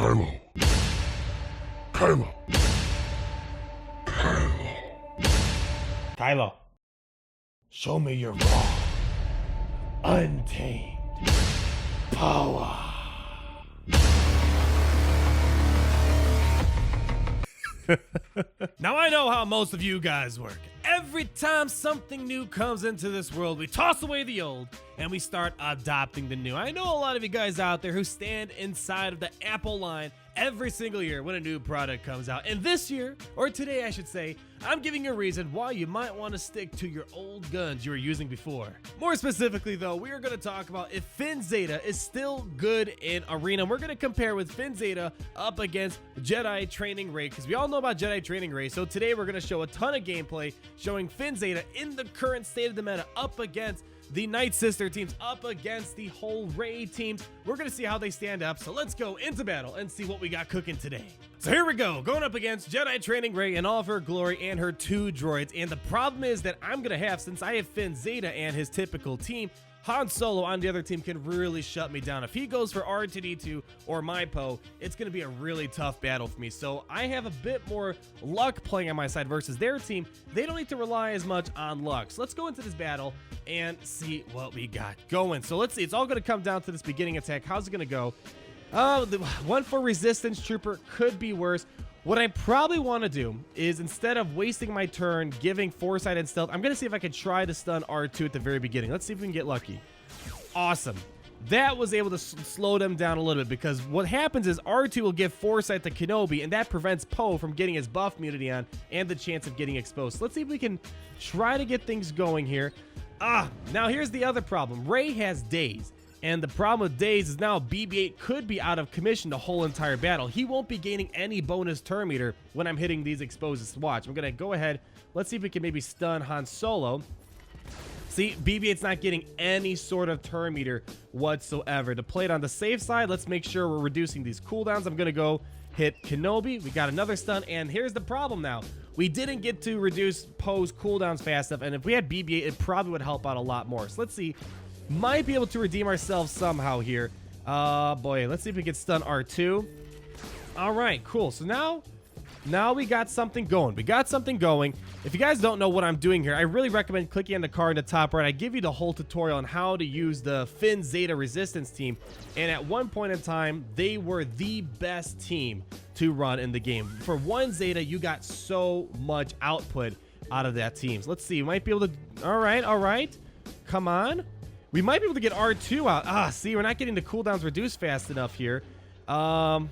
Kylo. Kylo. Kylo. Kylo, show me your raw, untamed power. Now I know how most of you guys work. Every time something new comes into this world, we toss away the old and we start adopting the new. I know a lot of you guys out there who stand inside of the Apple line every single year when a new product comes out. And this year, or today I should say, I'm giving you a reason why you might want to stick to your old guns you were using before. More specifically though, we are going to talk about if Finn Zeta is still good in Arena. We're going to compare with Finn Zeta up against Jedi Training Rey, because we all know about Jedi Training Rey. So today we're going to show a ton of gameplay showing Finn Zeta in the current state of the meta up against the Night Sister teams, up against the whole Rey teams. We're going to see how they stand up. So let's go into battle and see what we got cooking today. So here we go, going up against Jedi Training Rey in all of her glory and her 2 droids. And the problem is that I'm going to have, since I have Finn Zeta and his typical team, Han Solo on the other team can really shut me down. If he goes for R2-D2 or my Poe, it's going to be a really tough battle for me. So I have a bit more luck playing on my side versus their team. They don't need to rely as much on luck. So let's go into this battle and see what we got going. So let's see. It's all going to come down to this beginning attack. How's it going to go? The one for Resistance Trooper could be worse. What I probably want to do is, instead of wasting my turn giving foresight and stealth, I'm going to see if I can try to stun R2 at the very beginning. Let's see if we can get lucky. Awesome. That was able to slow them down a little bit, because what happens is R2 will give foresight to Kenobi, and that prevents Poe from getting his buff immunity on and the chance of getting exposed. So let's see if we can try to get things going here. Now here's the other problem. Rey has daze. And the problem with daze is now BB-8 could be out of commission the whole entire battle. He won't be gaining any bonus turn meter when I'm hitting these exposes. Watch, I'm going to go ahead. Let's see if we can maybe stun Han Solo. See, BB-8's not getting any sort of turn meter whatsoever. To play it on the safe side, let's make sure we're reducing these cooldowns. I'm going to go hit Kenobi. We got another stun, and here's the problem now. We didn't get to reduce Poe's cooldowns fast enough, and if we had BB-8, it probably would help out a lot more. So let's see. Might be able to redeem ourselves somehow here. Boy, let's see if we can stun R2. All right, cool. So now we got something going. We got something going. If you guys don't know what I'm doing here, I really recommend clicking on the card in the top right. I give you the whole tutorial on how to use the Finn Zeta Resistance team. And at one point in time, they were the best team to run in the game. For one Zeta, you got so much output out of that team. So let's see. We might be able to... All right. Come on. We might be able to get R2 out. See, we're not getting the cooldowns reduced fast enough here. All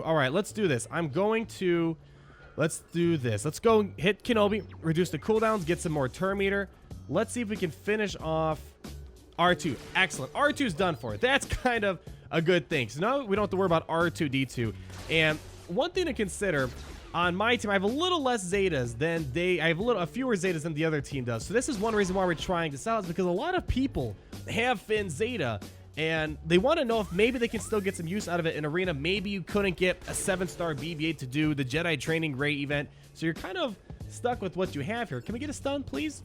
right, let's do this. Let's do this. Let's go hit Kenobi, reduce the cooldowns, get some more turn meter. Let's see if we can finish off R2. Excellent. R2's done for. That's kind of a good thing. So now we don't have to worry about R2-D2. And one thing to consider... On my team, I have a little less Zetas than I have a fewer Zetas than the other team does. So this is one reason why we're trying this out, is because a lot of people have Finn Zeta, and they want to know if maybe they can still get some use out of it in Arena. Maybe you couldn't get a 7-star BB-8 to do the Jedi Training Rey event, so you're kind of stuck with what you have here. Can we get a stun, please?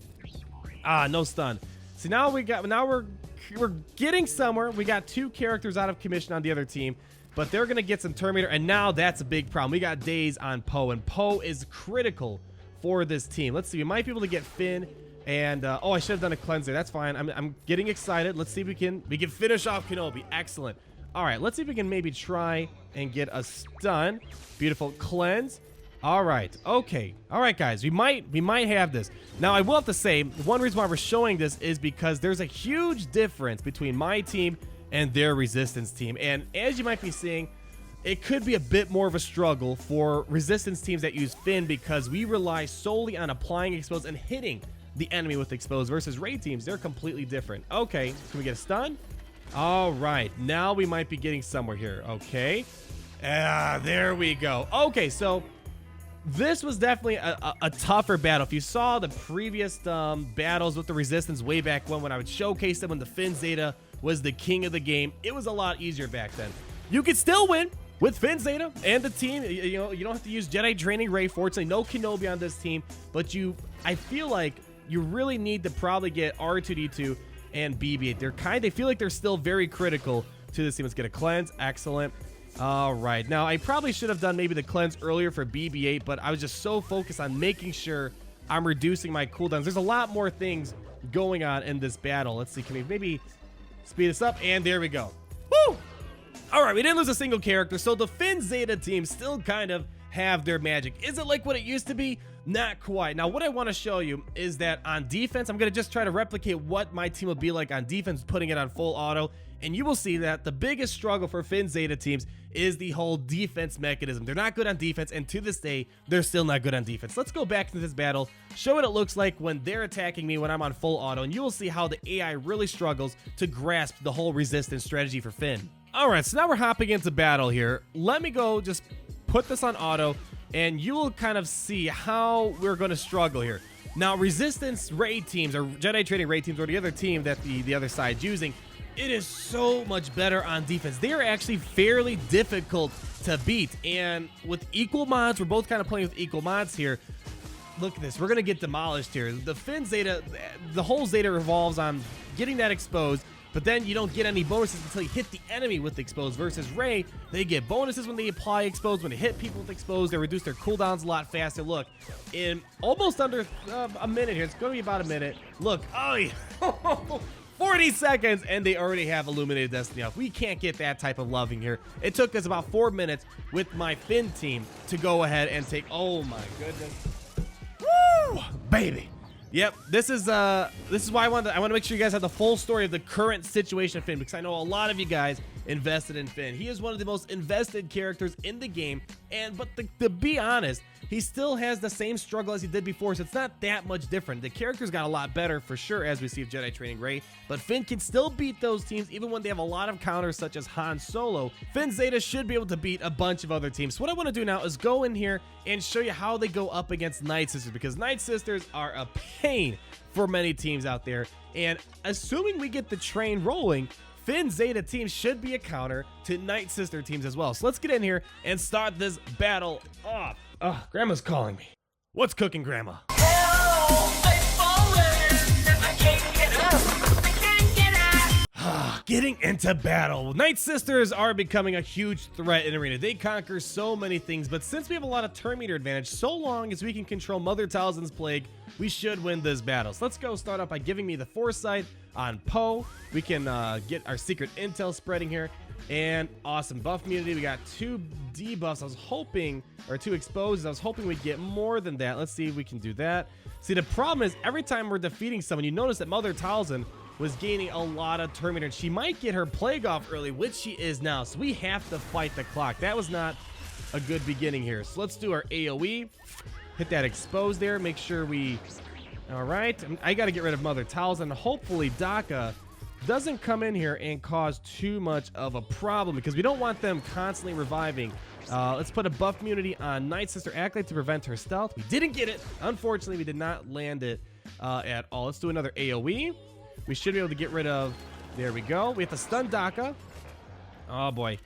No stun. So now we're getting somewhere. We got 2 characters out of commission on the other team. But they're going to get some turn meter, and now that's a big problem. We got daze on Poe, and Poe is critical for this team. Let's see. We might be able to get Finn, and... I should have done a cleanser. That's fine. I'm getting excited. Let's see if we can finish off Kenobi. Excellent. All right, let's see if we can maybe try and get a stun. Beautiful. Cleanse. All right. Okay. All right, guys. We might have this. Now, I will have to say, one reason why we're showing this is because there's a huge difference between my team and their Resistance team. And as you might be seeing, it could be a bit more of a struggle for Resistance teams that use Finn, because we rely solely on applying expose and hitting the enemy with expose, versus Rey teams, they're completely different. Okay, can we get a stun? All right, now we might be getting somewhere here. Okay, there we go. Okay, so this was definitely a tougher battle. If you saw the previous battles with the Resistance way back when I would showcase them when the Finn Zeta was the king of the game, it was a lot easier back then. You could still win with Finn Zeta and the team. You know, you don't have to use Jedi Training Rey. Fortunately, no Kenobi on this team, but I feel like you really need to probably get R2-D2 and BB-8. They feel like they're still very critical to this team. Let's get a cleanse. Excellent. All right. Now, I probably should have done maybe the cleanse earlier for BB-8, but I was just so focused on making sure I'm reducing my cooldowns. There's a lot more things going on in this battle. Let's see. Can we maybe speed this up? And there we go. Woo! All right. We didn't lose a single character, so the Finn Zeta team still kind of have their magic. Is it like what it used to be? Not quite. Now, what I want to show you is that on defense, I'm going to just try to replicate what my team will be like on defense, putting it on full auto. And you will see that the biggest struggle for Finn Zeta teams is the whole defense mechanism. They're not good on defense, and to this day, they're still not good on defense. Let's go back to this battle, show what it looks like when they're attacking me when I'm on full auto, and you will see how the AI really struggles to grasp the whole resistance strategy for Finn. All right, so now we're hopping into battle here. Let me go just put this on auto, and you will kind of see how we're going to struggle here. Now, resistance Rey teams, or Jedi Training Rey teams, or the other team that the other side's using, it is so much better on defense. They are actually fairly difficult to beat. And with equal mods, we're both kind of playing with equal mods here. Look at this. We're going to get demolished here. The Finn Zeta, the whole Zeta revolves on getting that exposed, but then you don't get any bonuses until you hit the enemy with exposed. Versus Rey, they get bonuses when they apply exposed. When they hit people with exposed, they reduce their cooldowns a lot faster. Look, in almost under a minute here, it's going to be about a minute. Look, oh yeah. 40 seconds, and they already have Illuminated Destiny off. We can't get that type of loving here. It took us about 4 minutes with my Finn team to go ahead and take, oh my goodness. Woo! Baby. Yep, this is why I want to make sure you guys have the full story of the current situation of Finn, because I know a lot of you guys invested in Finn. He is one of the most invested characters in the game, but to be honest, he still has the same struggle as he did before, so it's not that much different. The character's got a lot better for sure, as we see with Jedi Training Rey, but Finn can still beat those teams even when they have a lot of counters such as Han Solo. Finn Zeta should be able to beat a bunch of other teams. So what I want to do now is go in here and show you how they go up against Night Sisters, because Night Sisters are a pain for many teams out there, and assuming we get the train rolling, Finn Zeta teams should be a counter to Night Sister teams as well. So let's get in here and start this battle off. Oh, Grandma's calling me. What's cooking, Grandma? Getting into battle. Night Sisters are becoming a huge threat in Arena. They conquer so many things, but since we have a lot of turn meter advantage, so long as we can control Mother Talzin's plague, we should win this battle. So let's go start off by giving me the foresight on Poe. We can get our secret intel spreading here. And awesome buff immunity. We got 2 debuffs. I was hoping, or 2 exposed. I was hoping we'd get more than that. Let's see if we can do that. See, the problem is every time we're defeating someone, you notice that Mother Talzin was gaining a lot of turn meter, and she might get her plague off early, which she is now. So we have to fight the clock. That was not a good beginning here. So let's do our AoE. Hit that exposed there. Make sure we... All right. I got to get rid of Mother Talzin. Hopefully Daka doesn't come in here and cause too much of a problem, because we don't want them constantly reviving. Let's put a buff immunity on Night Sister Acolyte to prevent her stealth. We didn't get it. Unfortunately, we did not land it at all. Let's do another AoE. We should be able to get rid of... There we go. We have to stun Daka. Oh, boy.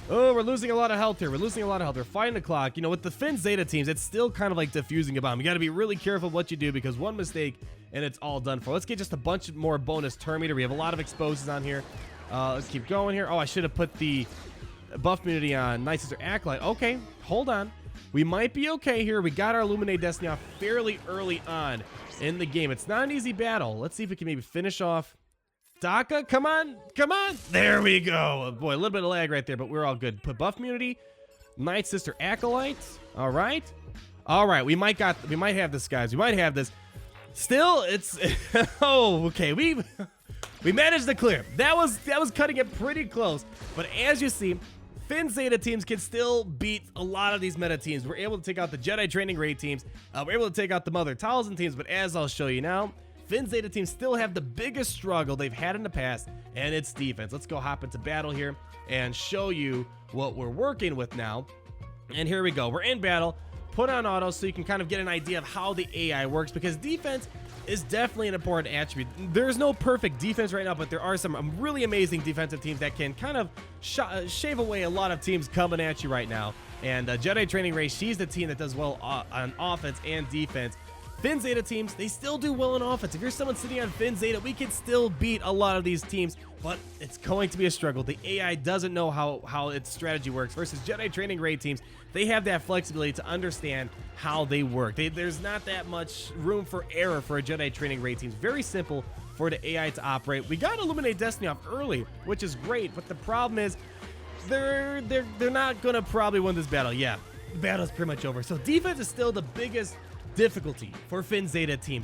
Oh, we're losing a lot of health here. We're fighting the clock. You know, with the Finn Zeta teams, it's still kind of like defusing a bomb. You got to be really careful what you do, because one mistake and it's all done for. Let's get just a bunch more bonus turn meter. We have a lot of exposes on here. Let's keep going here. Oh, I should have put the buff immunity on Night Sister Acolyte. Okay, hold on. We might be okay here. We got our Illuminate Destiny off fairly early on in the game. It's not an easy battle. Let's see if we can maybe finish off Daka. Come on. There we go. Oh, boy, a little bit of lag right there, but we're all good. Put buff immunity. Night Sister Acolyte. All right. We might have this, guys. We might have this. Still, it's oh, okay. We managed to clear. That was cutting it pretty close. But as you see, Finn Zeta teams can still beat a lot of these meta teams. We're able to take out the Jedi Training Rey teams. We're able to take out the Mother Talzin teams. But as I'll show you now, Finn Zeta teams still have the biggest struggle they've had in the past, and it's defense. Let's go hop into battle here and show you what we're working with now. And here we go. We're in battle. Put on auto so you can kind of get an idea of how the AI works, because defense is definitely an important attribute. There's no perfect defense right now, but there are some really amazing defensive teams that can kind of shave away a lot of teams coming at you right now. And Jedi Training Rey, she's the team that does well on offense and defense. Finn Zeta teams, they still do well in offense. If you're someone sitting on Finn Zeta, we can still beat a lot of these teams, but it's going to be a struggle. The AI doesn't know how its strategy works versus Jedi Training Rey teams. They have that flexibility to understand how they work. There's not that much room for error for a Jedi Training Rey team. It's very simple for the AI to operate. We got Illuminate Destiny off early, which is great, but the problem is they're not gonna probably win this battle. Yeah, the battle's pretty much over. So defense is still the biggest difficulty for Finn Zeta team.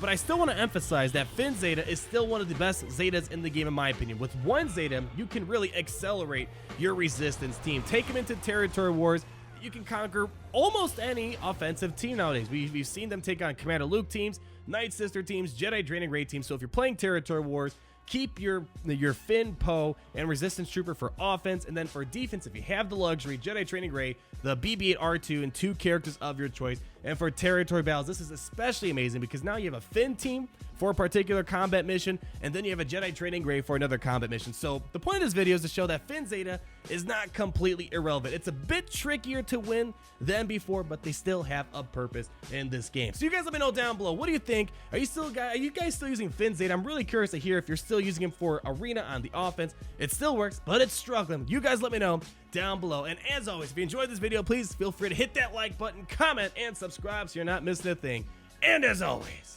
But I still want to emphasize that Finn Zeta is still one of the best Zetas in the game, in my opinion. With one Zeta, you can really accelerate your resistance team. Take them into territory wars. You can conquer almost any offensive team nowadays. We've seen them take on Commander Luke teams, Night Sister teams, Jedi Training Rey teams. So if you're playing territory wars, keep your Finn, Poe, and Resistance Trooper for offense, and then for defense, if you have the luxury, Jedi Training Rey, the BB-8 R2, and 2 characters of your choice. And for territory battles, this is especially amazing because now you have a Finn team for a particular combat mission, and then you have a Jedi Training Rey for another combat mission. So the point of this video is to show that Finn Zeta is not completely irrelevant. It's a bit trickier to win than before, but they still have a purpose in this game. So you guys let me know down below. What do you think? Are you guys still using Finn Zeta? I'm really curious to hear if you're still using him for arena on the offense. It still works, but it's struggling. You guys let me know down below. And as always, if you enjoyed this video, please feel free to hit that like button, comment, and subscribe so you're not missing a thing. And as always,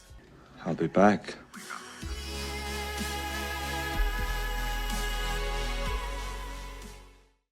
I'll be back.